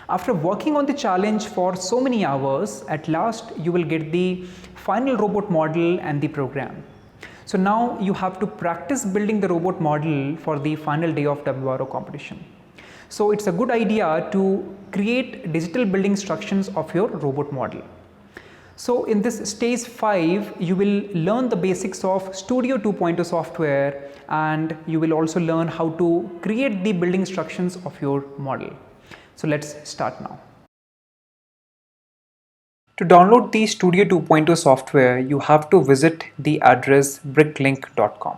After working on the challenge for so many hours, at last you will get the final robot model and the program. So now you have to practice building the robot model for the final day of WRO competition. So it's a good idea to create digital building instructions of your robot model. So in this stage 5, you will learn the basics of Studio 2.0 software, and you will also learn how to create the building instructions of your model. So let's start now. To download the Studio 2.0 software, you have to visit the address bricklink.com,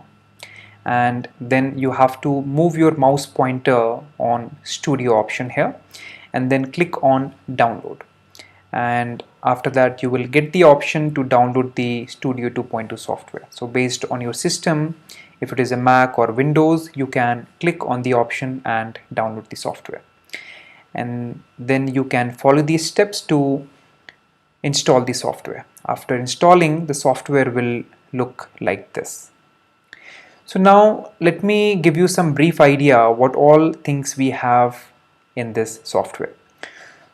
and then you have to move your mouse pointer on Studio option here and then click on download. And after that you will get the option to download the Studio 2.0 software. So based on your system, if it is a Mac or Windows, you can click on the option and download the software. And then you can follow these steps to install the software. After installing, the software will look like this. So now let me give you some brief idea what all things we have in this software.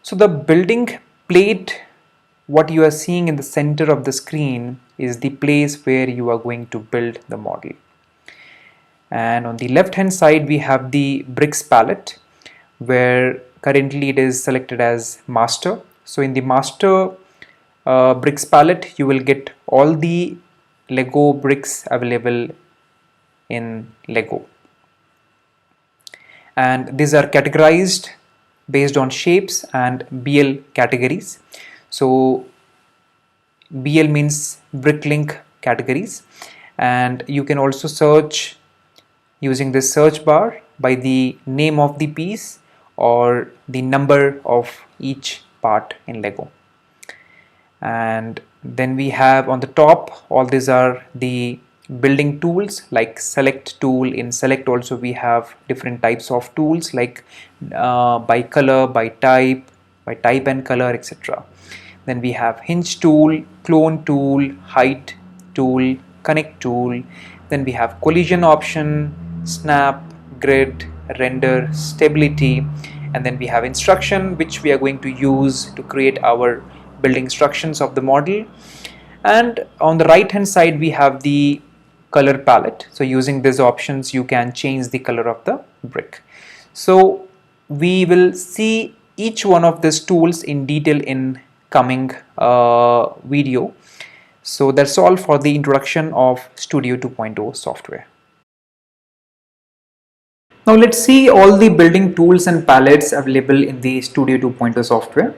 So the building plate, what you are seeing in the center of the screen, is the place where you are going to build the model. And on the left hand side we have the bricks palette, where currently it is selected as master. So in the master bricks palette, you will get all the Lego bricks available in Lego, and these are categorized based on shapes and BL categories. So BL means Bricklink categories, and you can also search using this search bar by the name of the piece or the number of each part in Lego. And then we have on the top, all these are the building tools like select tool. In select also we have different types of tools like by color, by type and color, etc. Then we have hinge tool, clone tool, height tool, connect tool. Then we have collision option, snap, grid, render, stability, and then we have instruction, which we are going to use to create our building instructions of the model. And on the right hand side we have the color palette. So using these options you can change the color of the brick. So we will see each one of these tools in detail in coming video. So that's all for the introduction of Studio 2.0 software. Now let's see all the building tools and palettes available in the Studio 2.0 software.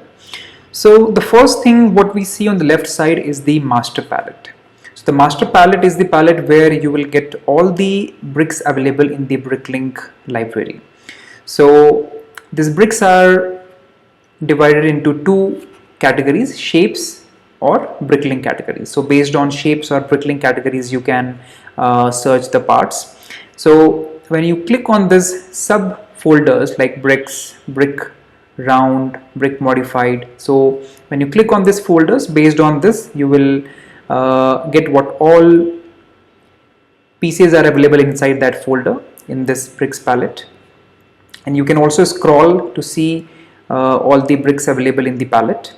So the first thing what we see on the left side is the master palette. So the master palette is the palette where you will get all the bricks available in the Bricklink library. So these bricks are divided into two categories, shapes or Bricklink categories. So based on shapes or Bricklink categories you can search the parts. So when you click on this sub folders like bricks, brick, round, brick modified, so when you click on these folders, based on this you will get what all pieces are available inside that folder in this bricks palette. And you can also scroll to see all the bricks available in the palette.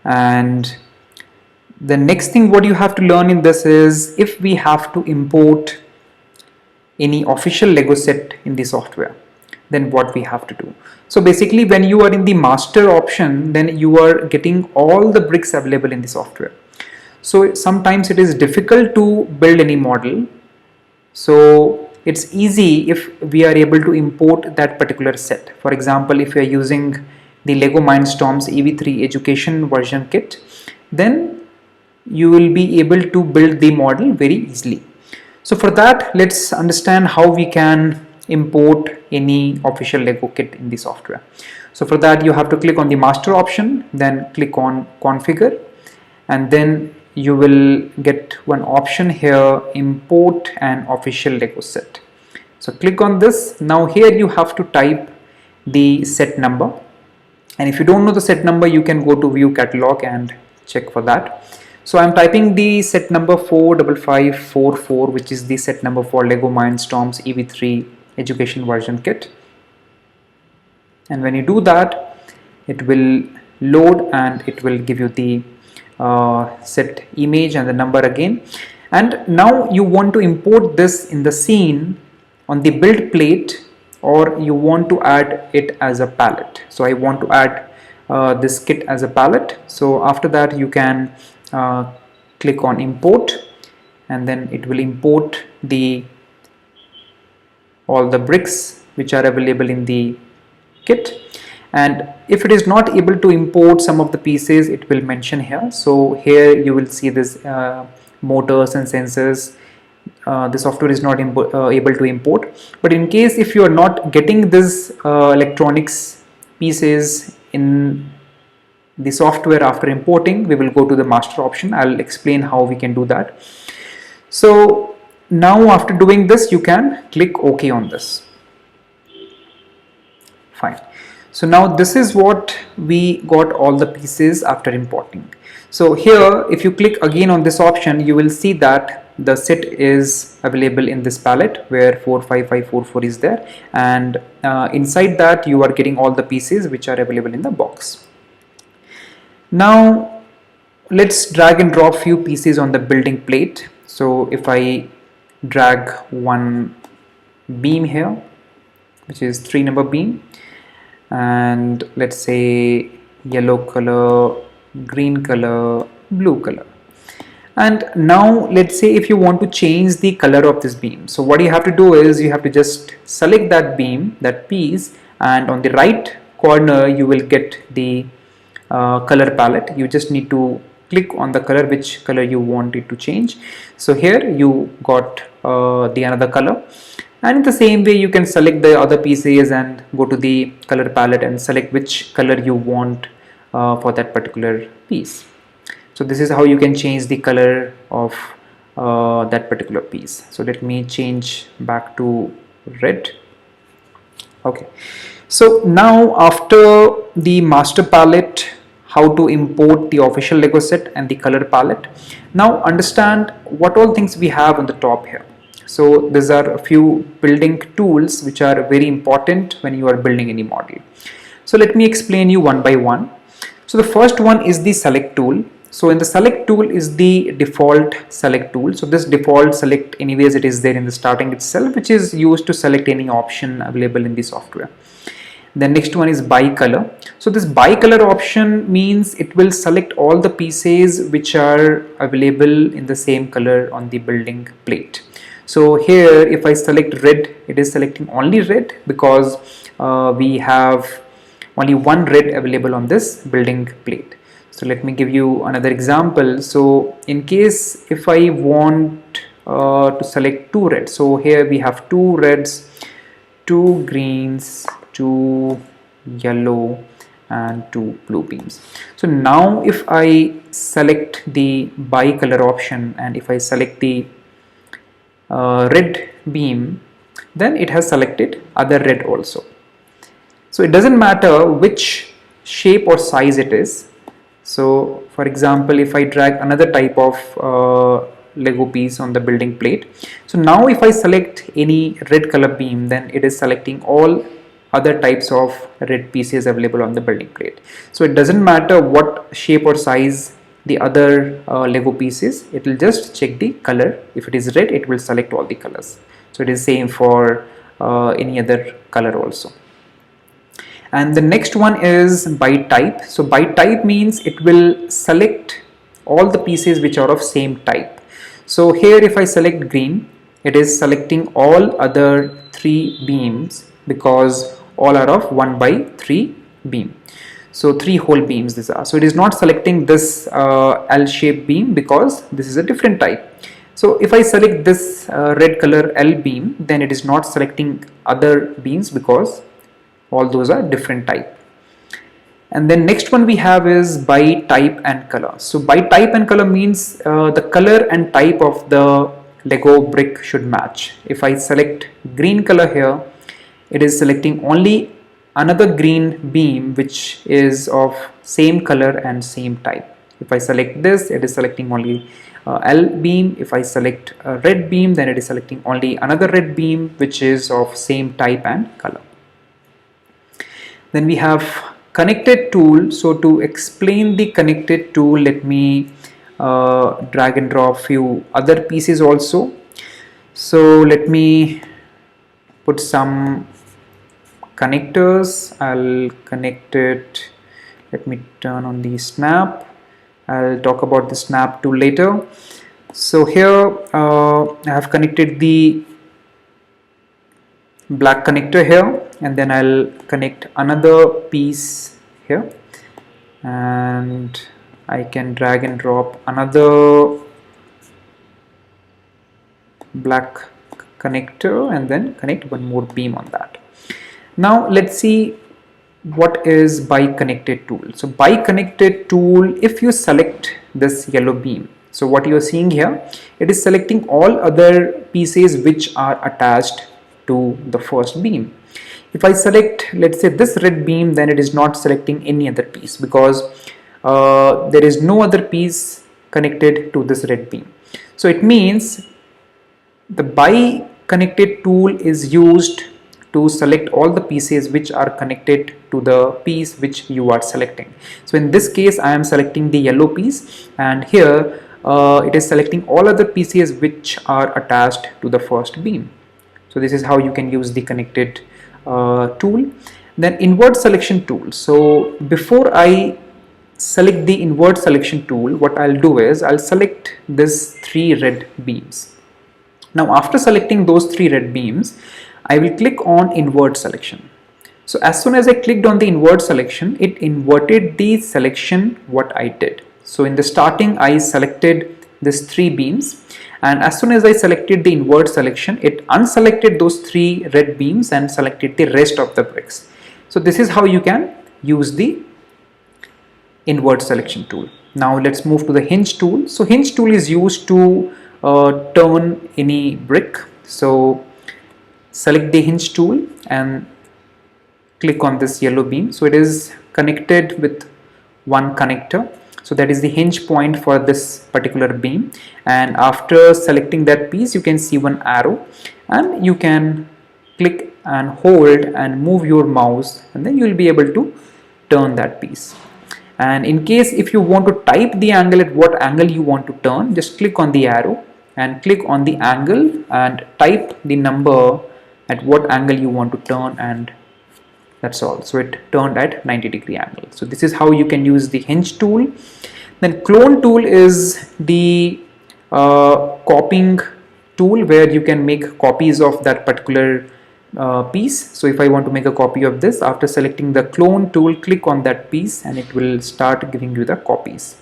And the next thing what you have to learn in this is if we have to import any official Lego set in the software, then what we have to do. So basically when you are in the master option, then you are getting all the bricks available in the software. So sometimes it is difficult to build any model. So it's easy if we are able to import that particular set. For example, if you are using the LEGO Mindstorms EV3 education version kit, then you will be able to build the model very easily. So for that, let's understand how we can import any official Lego kit in the software. So for that you have to click on the master option, then click on configure, and then you will get one option here, import an official Lego set. So click on this. Now here you have to type the set number, and if you don't know the set number you can go to view catalog and check for that. So I'm typing the set number 45544, which is the set number for LEGO Mindstorms EV3 Education Version Kit. And when you do that, it will load and it will give you the set image and the number again. And now you want to import this in the scene on the build plate, or you want to add it as a palette. So I want to add this kit as a palette. So after that you can click on import, and then it will import all the bricks which are available in the kit. And if it is not able to import some of the pieces, it will mention here. So here you will see this motors and sensors. The software is not able to import, but in case if you are not getting this electronics pieces in the software after importing, we will go to the master option. I'll explain how we can do that. So now after doing this, you can click OK on this. Fine. So now this is what we got, all the pieces after importing. So here if you click again on this option, you will see that the set is available in this palette where 45544 is there, and inside that you are getting all the pieces which are available in the box. Now let's drag and drop few pieces on the building plate. So if I drag one beam here, which is 3 number beam, and let's say yellow color, green color, blue color. And now let's say if you want to change the color of this beam, so what you have to do is you have to just select that beam, that piece, and on the right corner you will get the color palette. You just need to click on the color, which color you want it to change. So here you got the another color, and in the same way you can select the other pieces and go to the color palette and select which color you want for that particular piece. So this is how you can change the color of that particular piece. So let me change back to red. Okay, so now after the master palette, how to import the official LEGO set and the color palette, now understand what all things we have on the top here. So these are a few building tools which are very important when you are building any model. So let me explain you one by one. So the first one is the select tool. So in the select tool is the default select tool. So this default select, anyways it is there in the starting itself, which is used to select any option available in the software. The next one is by color. So this by color option means it will select all the pieces which are available in the same color on the building plate. So here if I select red, it is selecting only red because we have only one red available on this building plate. So let me give you another example. So in case if I want to select two reds, so here we have two reds, two greens, two yellow, and two blue beams. So now if I select the by color option and if I select the red beam, then it has selected other red also. So it doesn't matter which shape or size it is. So for example, if I drag another type of Lego piece on the building plate, so now if I select any red color beam, then it is selecting all other types of red pieces available on the building plate. So it doesn't matter what shape or size the other Lego pieces, it will just check the color. If it is red, it will select all the colors. So it is same for any other color also. And the next one is by type. So by type means it will select all the pieces which are of same type. So here if I select green, it is selecting all other 3 beams because all are of 1/3 beam. So 3 whole beams these are. So it is not selecting this L-shaped beam because this is a different type. So if I select this red color L beam, then it is not selecting other beams because all those are different type. And then next one we have is by type and color. So by type and color means the color and type of the Lego brick should match. If I select green color here, it is selecting only another green beam which is of same color and same type. If I select this, it is selecting only L beam. If I select a red beam, then it is selecting only another red beam which is of same type and color. Then we have connected tool. So to explain the connected tool, let me drag and drop few other pieces also. So let me put some connectors. I'll connect it. Let me turn on the snap. I'll talk about the snap tool later. So here I have connected the black connector here, and then I'll connect another piece here, and I can drag and drop another black connector and then connect one more beam on that. Now let's see what is by connected tool. So by connected tool, if you select this yellow beam, so what you are seeing here, it is selecting all other pieces which are attached to the first beam. If I select, let's say, this red beam, then it is not selecting any other piece because there is no other piece connected to this red beam. So it means the by connected tool is used to select all the pieces which are connected to the piece which you are selecting. So in this case, I am selecting the yellow piece, and here it is selecting all other pieces which are attached to the first beam. So this is how you can use the connected tool. Then invert selection tool. So before I select the invert selection tool, what I'll do is I'll select this 3 red beams. Now after selecting those 3 red beams, I will click on invert selection. So as soon as I clicked on the invert selection, it inverted the selection what I did. So in the starting, I selected these 3 beams, and as soon as I selected the invert selection, it unselected those 3 red beams and selected the rest of the bricks. So this is how you can use the invert selection tool. Now let's move to the hinge tool. So hinge tool is used to turn any brick. So select the hinge tool and click on this yellow beam. So it is connected with one connector. So that is the hinge point for this particular beam, and after selecting that piece, you can see one arrow, and you can click and hold and move your mouse, and then you will be able to turn that piece. And in case if you want to type the angle at what angle you want to turn, just click on the arrow and click on the angle and type the number at what angle you want to turn, and that's all. So it turned at 90-degree angle. So this is how you can use the hinge tool. Then clone tool is the copying tool where you can make copies of that particular piece. So if I want to make a copy of this, after selecting the clone tool, click on that piece and it will start giving you the copies.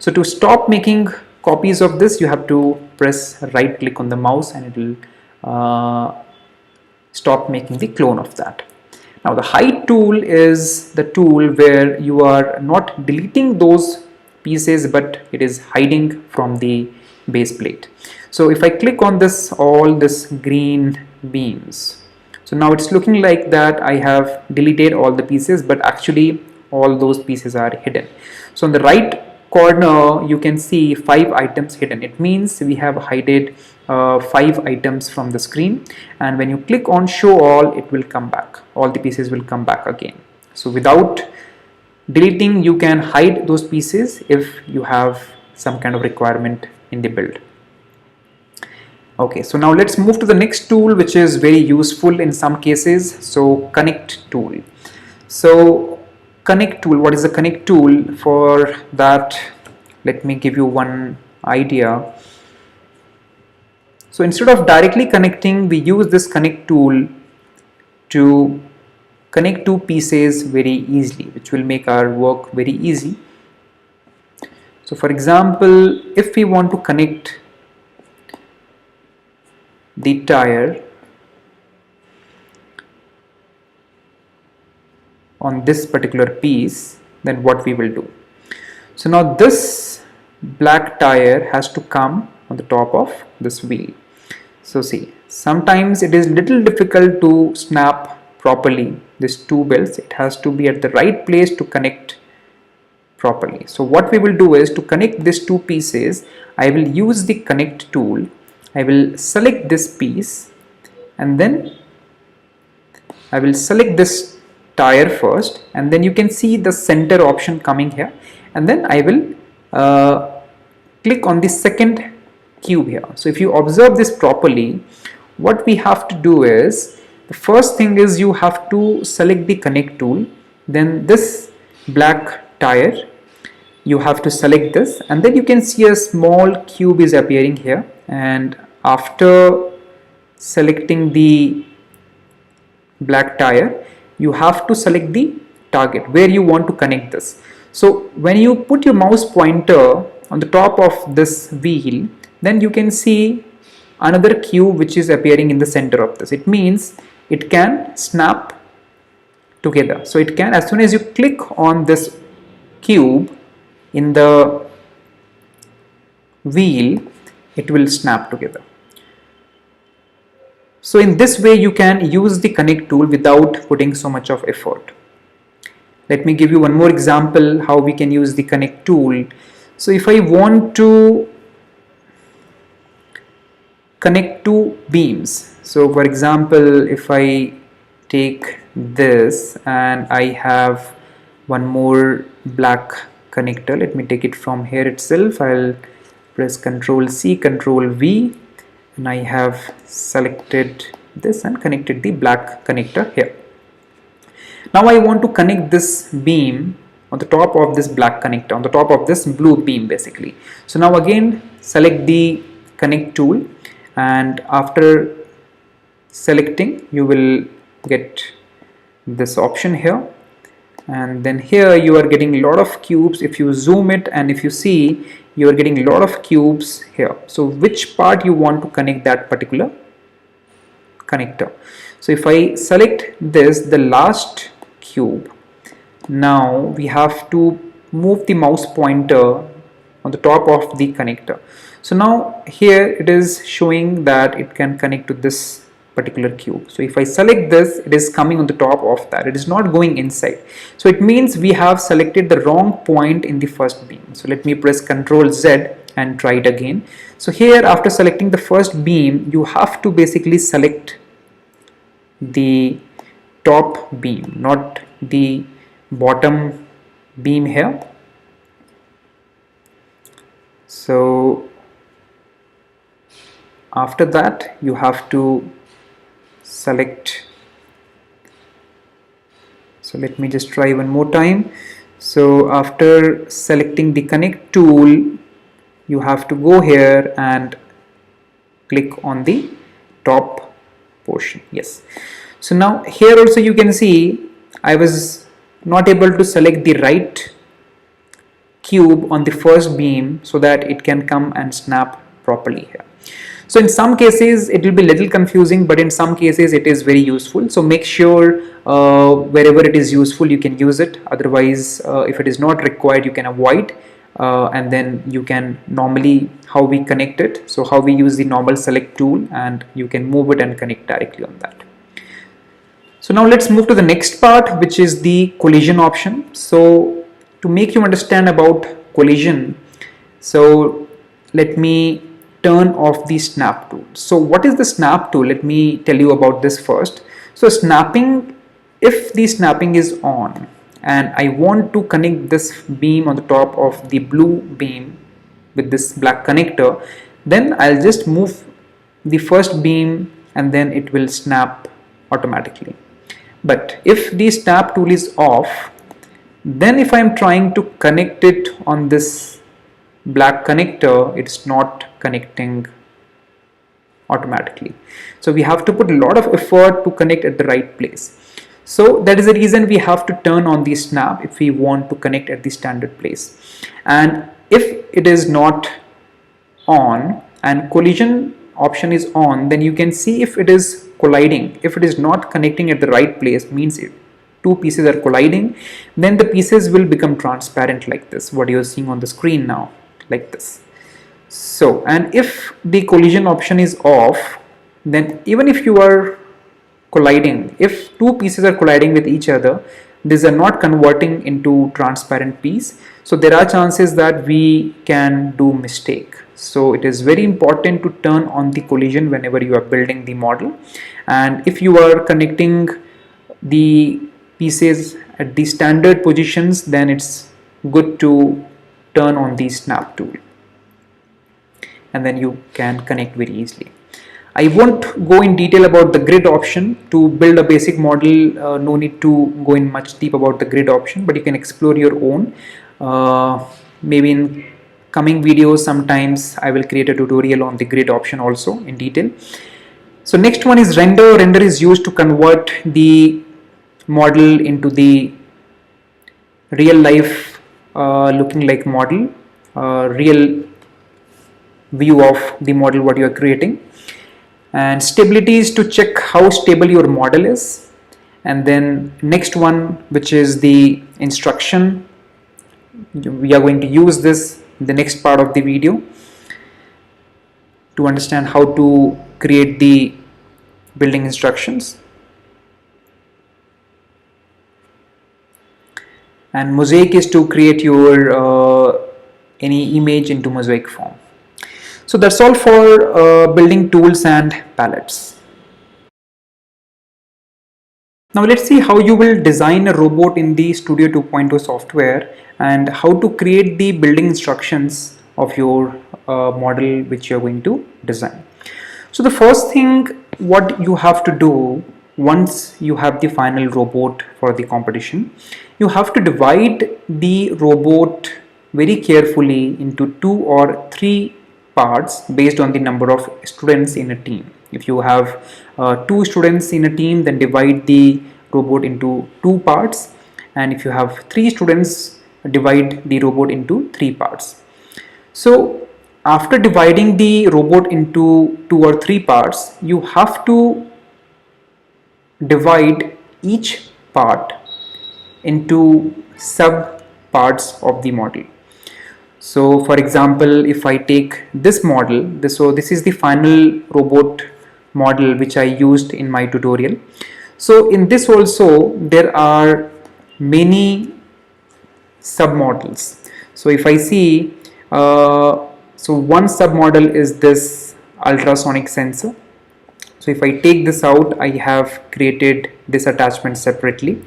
So to stop making copies of this, you have to press right click on the mouse and it will stop making the clone of that. Now the hide tool is the tool where you are not deleting those pieces, but it is hiding from the base plate. So if I click on this, all this green beams, so now it's looking like that I have deleted all the pieces, but actually all those pieces are hidden. So on the right corner you can see 5 items hidden. It means we have hidden 5 items from the screen, and when you click on show all, it will come back. All the pieces will come back again. So without deleting, you can hide those pieces if you have some kind of requirement in the build. Okay, so now let's move to the next tool, which is very useful in some cases. So connect tool. So connect tool, what is the connect tool? For that, let me give you one idea. So instead of directly connecting, we use this connect tool to connect 2 pieces very easily, which will make our work very easy. So for example, if we want to connect the tire on this particular piece, then what we will do? So now this black tire has to come on the top of this wheel. So see, sometimes it is little difficult to snap properly these 2 belts. It has to be at the right place to connect properly. So what we will do is, to connect these two pieces, I will use the connect tool. I will select this piece and then I will select this tire first, and then you can see the center option coming here, and then I will click on the second cube here. So if you observe this properly, what we have to do is, the first thing is you have to select the connect tool, then this black tire, you have to select this, and then you can see a small cube is appearing here, and after selecting the black tire, you have to select the target where you want to connect this. So when you put your mouse pointer on the top of this wheel, then you can see another cube which is appearing in the center of this. It means it can snap together. So it can, as soon as you click on this cube in the wheel, it will snap together. So in this way you can use the connect tool without putting so much of effort. Let me give you one more example how we can use the connect tool. So if I want to connect two beams, so for example, if I take this and I have one more black connector, let me take it from here itself. I'll press Ctrl C, Ctrl V, and I have selected this and connected the black connector here. Now I want to connect this beam on the top of this black connector, on the top of this blue beam basically. So now again select the connect tool, and after selecting you will get this option here, and then here you are getting a lot of cubes. If you zoom it and if you see, you are getting a lot of cubes here. So which part you want to connect that particular connector. So if I select this, the last cube, now we have to move the mouse pointer on the top of the connector. So now here it is showing that it can connect to this particular cube. So if I select this, it is coming on the top of that, it is not going inside. So it means we have selected the wrong point in the first beam. So let me press Ctrl Z and try it again. So here after selecting the first beam, you have to basically select the top beam, not the bottom beam here. So after that you have to select. So let me just try one more time. So after selecting the connect tool, you have to go here and click on the top portion. Yes. So now here also you can see I was not able to select the right cube on the first beam so that it can come and snap properly here. So in some cases it will be little confusing, but in some cases it is very useful. So make sure wherever it is useful you can use it. Otherwise if it is not required, you can avoid, and then you can normally how we connect it. So how we use the normal select tool, and you can move it and connect directly on that. So now let's move to the next part, which is the collision option. So to make you understand about collision, so let me turn off the snap tool. So what is the snap tool? Let me tell you about this first. So snapping, if the snapping is on and I want to connect this beam on the top of the blue beam with this black connector, then I'll just move the first beam and then it will snap automatically. But if the snap tool is off, then if I'm trying to connect it on this black connector, it's not connecting automatically. So we have to put a lot of effort to connect at the right place. So that is the reason we have to turn on the snap if we want to connect at the standard place. And if it is not on and collision option is on, then you can see if it is colliding. If it is not connecting at the right place, means it two pieces are colliding, then the pieces will become transparent like this, what you are seeing on the screen now, like this. So, and if the collision option is off, then even if you are colliding, if two pieces are colliding with each other, these are not converting into transparent piece. So there are chances that we can do mistake. So it is very important to turn on the collision whenever you are building the model. And if you are connecting the pieces at the standard positions, then it's good to turn on the snap tool, and then you can connect very easily. I won't go in detail about the grid option. To build a basic model, no need to go in much deep about the grid option, but you can explore your own. Maybe in coming videos sometimes I will create a tutorial on the grid option also in detail. So next one is render. Render is used to convert the model into the real life looking like model, real view of the model what you are creating. And stability is to check how stable your model is. And then next one, which is the instruction, we are going to use this in the next part of the video to understand how to create the building instructions. And mosaic is to create your any image into mosaic form. So that's all for building tools and palettes. Now let's see how you will design a robot in the Studio 2.0 software and how to create the building instructions of your model which you're going to design. So the first thing what you have to do once you have the final robot for the competition, you have to divide the robot very carefully into 2 or 3 parts based on the number of students in a team. If you have 2 students in a team, then divide the robot into 2 parts, and if you have 3 students, divide the robot into 3 parts. So after dividing the robot into 2 or 3 parts, you have to divide each part into sub parts of the model. So for example, if I take this model, this is the final robot model which I used in my tutorial. So in this also there are many sub models. So if I see, so one sub model is this ultrasonic sensor. So if I take this out, I have created this attachment separately.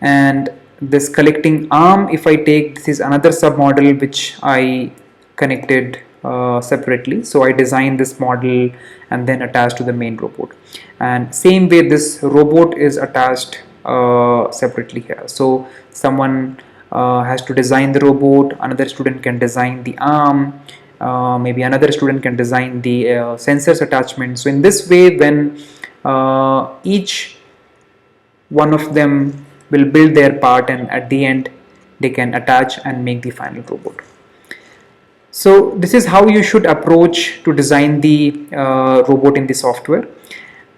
And this collecting arm, if I take, this is another sub model which I connected separately. So I designed this model and then attached to the main robot. And same way this robot is attached separately here. So someone has to design the robot, another student can design the arm, maybe another student can design the sensors attachment. So in this way, when each one of them will build their part, and at the end they can attach and make the final robot. So this is how you should approach to design the robot in the software.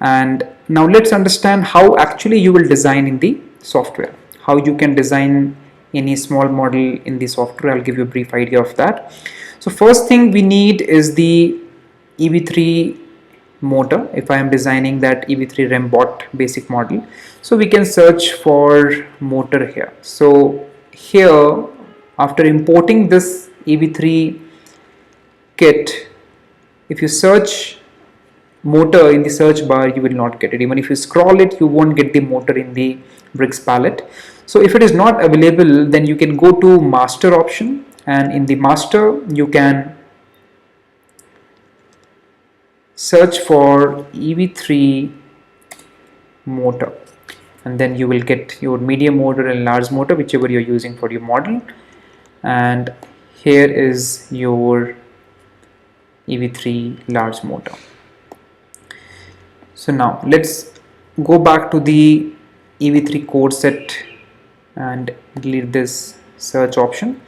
And now let's understand how actually you will design in the software, how you can design any small model in the software. I'll give you a brief idea of that. So first thing we need is the EV3 motor. If I am designing that EV3 Rembot basic model, so we can search for motor here. So here, after importing this EV3 kit, if you search motor in the search bar, you will not get it. Even if you scroll it, you won't get the motor in the bricks palette. So if it is not available, then you can go to master option, and in the master you can search for EV3 motor, and then you will get your medium motor and large motor, whichever you're using for your model. And here is your EV3 large motor. So now let's go back to the EV3 code set and delete this search option.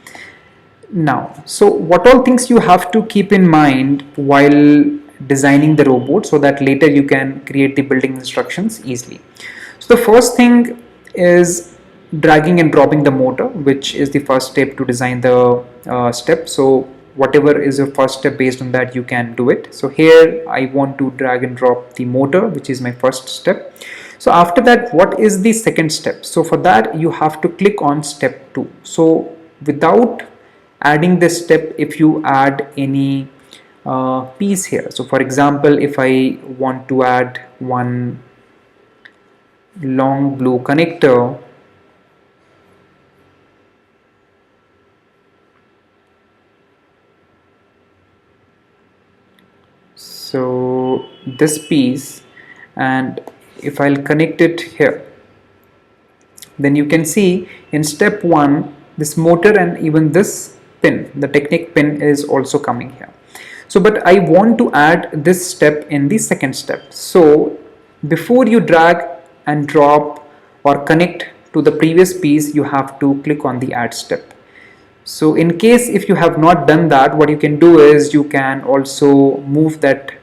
Now, so what all things you have to keep in mind while designing the robot, so that later you can create the building instructions easily. So the first thing is dragging and dropping the motor, which is the first step to design the step. So whatever is your first step, based on that you can do it. So here I want to drag and drop the motor, which is my first step. So after that, what is the second step? So for that you have to click on step 2. So without adding this step if you add any piece here. So for example, if I want to add one long blue connector, so this piece, and if I'll connect it here, then you can see in step 1 this motor and even this pin, the Technic pin, is also coming here. So but I want to add this step in the second step. So before you drag and drop or connect to the previous piece, you have to click on the add step. So in case if you have not done that, what you can do is you can also move that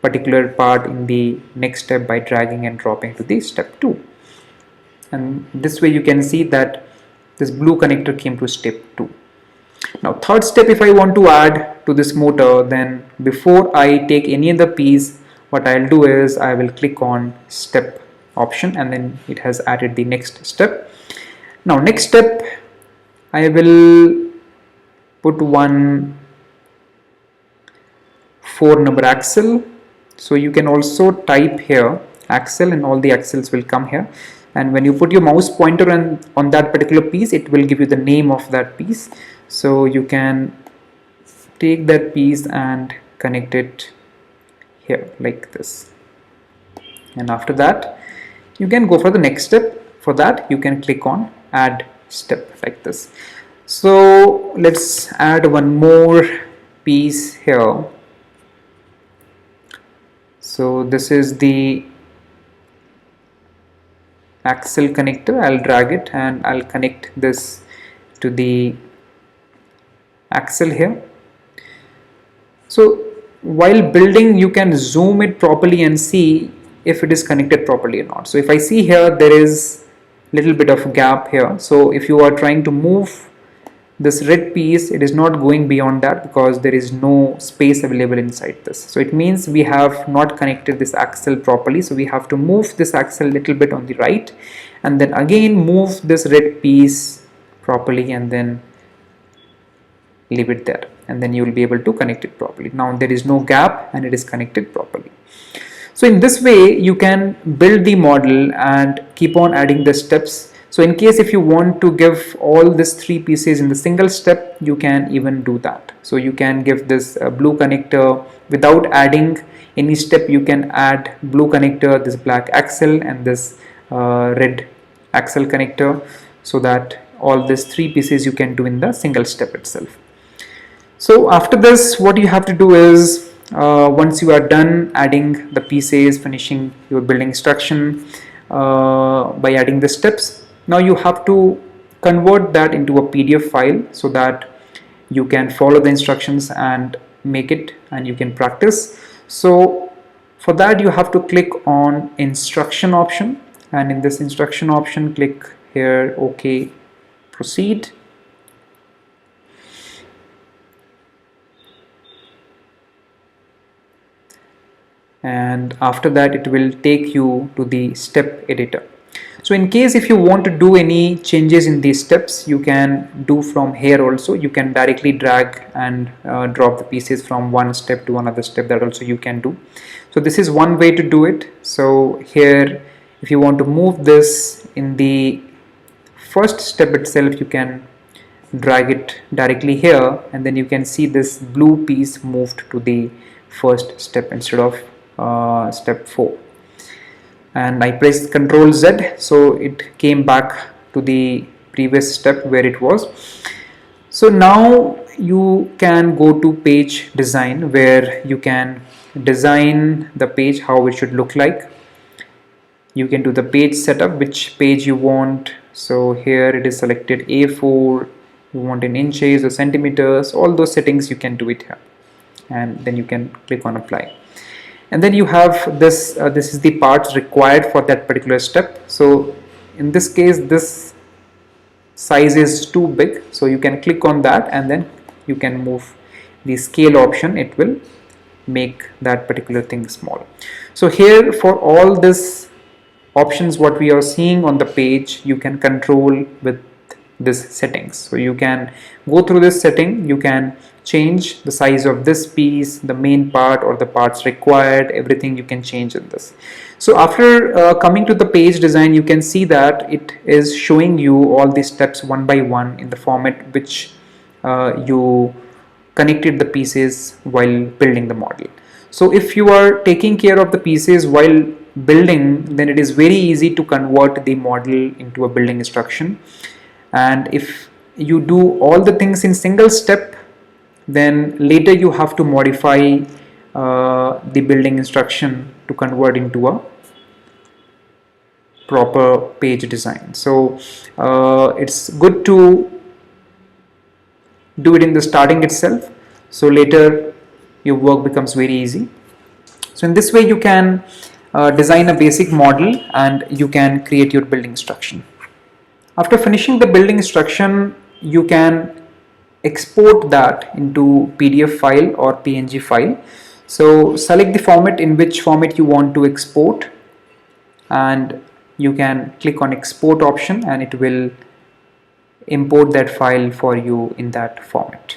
particular part in the next step by dragging and dropping to the step 2. And this way you can see that this blue connector came to step 2. Now third step, if I want to add to this motor, then before I take any other piece, what I'll do is I will click on step option, and then it has added the next step. Now next step, I will put one 4 number axle. So you can also type here axle and all the axles will come here. And when you put your mouse pointer on that particular piece, it will give you the name of that piece. So you can take that piece and connect it here like this. And after that, you can go for the next step. For that, you can click on add step like this. So let's add one more piece here. So this is the axle connector. I'll drag it and I'll connect this to the axle here. So while building, you can zoom it properly and see if it is connected properly or not. So if I see here, there is a little bit of gap here. So if you are trying to move this red piece, it is not going beyond that because there is no space available inside this. So it means we have not connected this axle properly. So we have to move this axle a little bit on the right, and then again move this red piece properly and then leave it there, and then you will be able to connect it properly. Now there is no gap and it is connected properly. So in this way you can build the model and keep on adding the steps. So in case if you want to give all these 3 pieces in the single step, you can even do that. So you can give this blue connector without adding any step. You can add blue connector, this black axle, and this red axle connector, so that all these 3 pieces you can do in the single step itself. So after this, what you have to do is once you are done adding the pieces, finishing your building instruction by adding the steps, now you have to convert that into a PDF file so that you can follow the instructions and make it and you can practice. So for that you have to click on instruction option, and in this instruction option click here OK, proceed. And after that it will take you to the step editor. So in case if you want to do any changes in these steps, you can do from here also. You can directly drag and drop the pieces from one step to another step. That also you can do. So this is one way to do it. So here if you want to move this in the first step itself, you can drag it directly here, and then you can see this blue piece moved to the first step instead of step 4. And I pressed Ctrl Z, so it came back to the previous step where it was. So now you can go to page design, where you can design the page how it should look like. You can do the page setup, which page you want. So here it is selected A4, you want in inches or centimeters, all those settings you can do it here, and then you can click on apply. And then you have this, this is the parts required for that particular step. So in this case this size is too big, so you can click on that and then you can move the scale option. It will make that particular thing small. So here for all this options what we are seeing on the page, you can control with this settings. So you can go through this setting, you can change the size of this piece, the main part or the parts required, everything you can change in this. So after coming to the page design, you can see that it is showing you all these steps one by one in the format which you connected the pieces while building the model. So if you are taking care of the pieces while building, then it is very easy to convert the model into a building instruction. And if you do all the things in single step, then later you have to modify the building instruction to convert into a proper page design. So it's good to do it in the starting itself, so later your work becomes very easy. So in this way you can design a basic model and you can create your building instruction. After finishing the building instruction, you can export that into PDF file or PNG file. So select the format, in which format you want to export, and you can click on export option and it will import that file for you in that format.